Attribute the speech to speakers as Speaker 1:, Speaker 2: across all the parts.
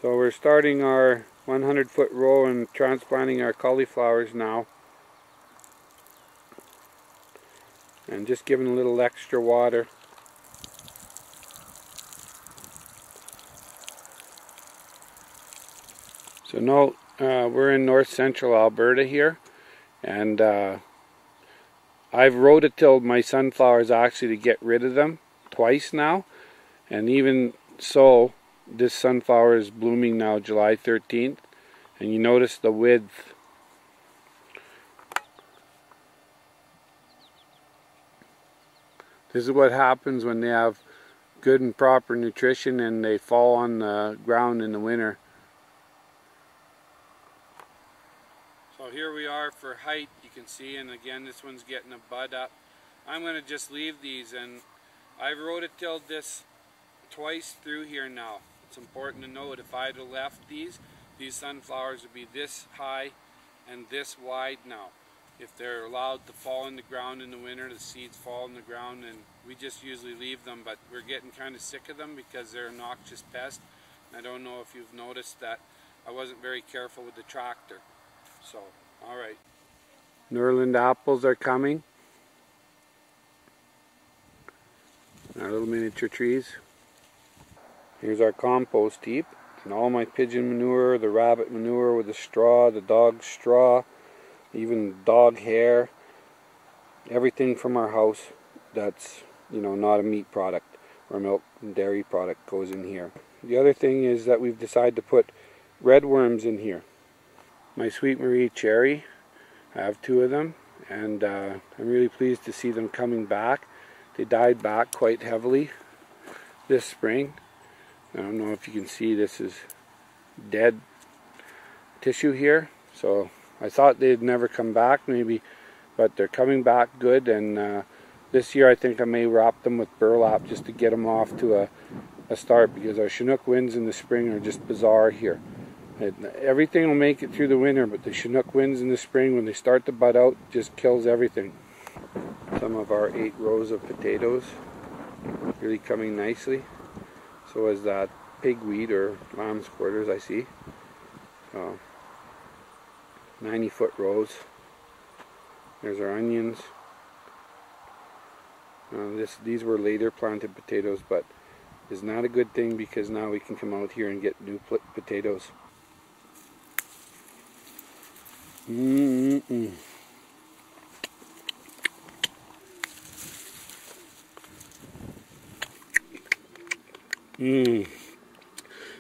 Speaker 1: So we're starting our 100-foot row and transplanting our cauliflowers now. And just giving a little extra water. So now we're in north central Alberta here, and I've rototilled my sunflowers actually to get rid of them twice now, and even so this sunflower is blooming now July 13th, and you notice the width. This is what happens when they have good and proper nutrition and they fall on the ground in the winter. So here we are for height, you can see, and again this one's getting a bud up. I'm going to just leave these, and I've rototilled this twice through here now. It's important to note, if I had left these sunflowers would be this high and this wide now. If they're allowed to fall in the ground in the winter, the seeds fall in the ground, and we just usually leave them, but we're getting kind of sick of them because they're a noxious pest. I don't know if you've noticed that I wasn't very careful with the tractor. So, alright. Norland apples are coming. Our little miniature trees. Here's our compost heap. And all my pigeon manure, the rabbit manure with the straw, the dog's straw, even dog hair, everything from our house that's, you know, not a meat product or milk and dairy product goes in here. The other thing is that we've decided to put red worms in here. My Sweet Marie cherry, I have 2 of them, and I'm really pleased to see them coming back. They died back quite heavily this spring. I don't know if you can see, this is dead tissue here, so I thought they'd never come back maybe, but they're coming back good, and this year I think I may wrap them with burlap just to get them off to a start, because our Chinook winds in the spring are just bizarre here. Everything will make it through the winter, but the Chinook winds in the spring, when they start to bud out, just kills everything. Some of our 8 rows of potatoes really coming nicely. So is that pigweed or lamb's quarters I see. 90-foot rows. There's our onions. These were later planted potatoes, but is not a good thing because now we can come out here and get new potatoes.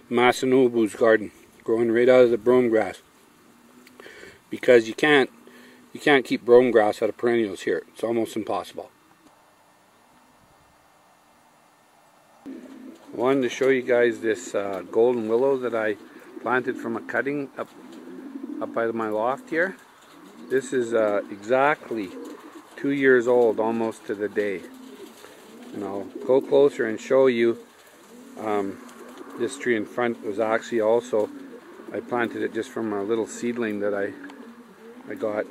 Speaker 1: Massey garden, growing right out of the brome grass. Because you can't keep brome grass out of perennials here. It's almost impossible. I wanted to show you guys this golden willow that I planted from a cutting up by my loft here. This is exactly 2 years old, almost to the day. And I'll go closer and show you. This tree in front was actually also, I planted it just from a little seedling that I got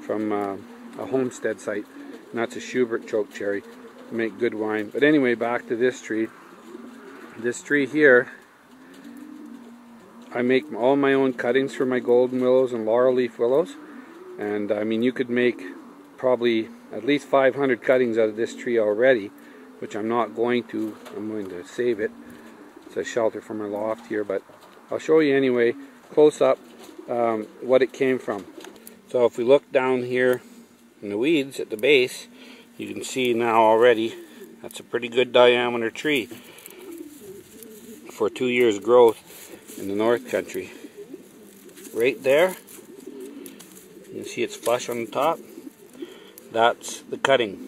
Speaker 1: from a homestead site, and that's a Schubert choke cherry to make good wine. But anyway, back to this tree. This tree here, I make all my own cuttings for my golden willows and laurel leaf willows, and I mean you could make probably at least 500 cuttings out of this tree already, which I'm not going to. I'm going to save it. It's a shelter for my loft here, but I'll show you anyway, close up, what it came from. So if we look down here in the weeds at the base, you can see now already that's a pretty good diameter tree for 2 years growth in the North Country. Right there, you can see it's flush on the top. That's the cutting.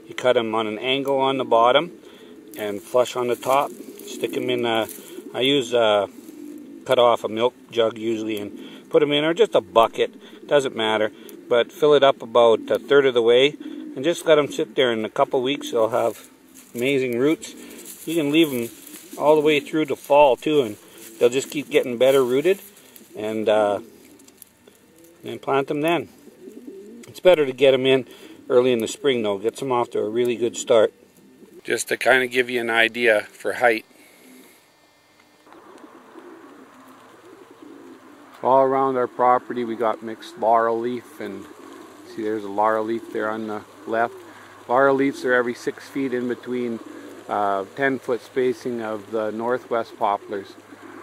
Speaker 1: You cut them on an angle on the bottom and flush on the top. Stick them in I use cut off a milk jug usually and put them in, or just a bucket, doesn't matter, but fill it up about a third of the way and just let them sit there. In a couple weeks they'll have amazing roots. You can leave them all the way through to fall too, and they'll just keep getting better rooted, and then plant them then. It's better to get them in early in the spring though, gets them off to a really good start. Just to kind of give you an idea for height. All around our property we got mixed laurel leaf, and see there's a laurel leaf there on the left. Laurel leaves are every 6 feet in between 10-foot spacing of the northwest poplars.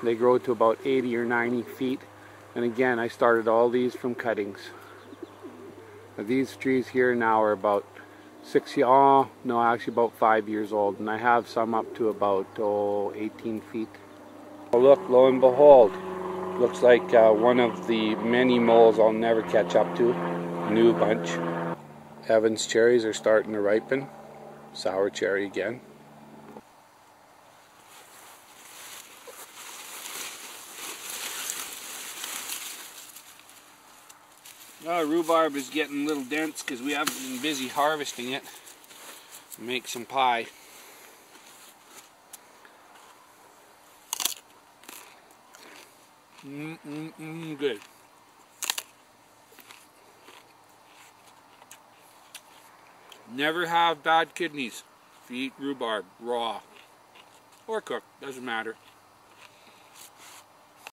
Speaker 1: They grow to about 80 or 90 feet. And again, I started all these from cuttings. Now, these trees here now are about 5 years old, and I have some up to about 18 feet. Oh, look, lo and behold, looks like one of the many moles I'll never catch up to. New bunch. Evans cherries are starting to ripen. Sour cherry again. Rhubarb is getting a little dense because we haven't been busy harvesting it. Make some pie. Good. Never have bad kidneys if you eat rhubarb raw or cooked, doesn't matter.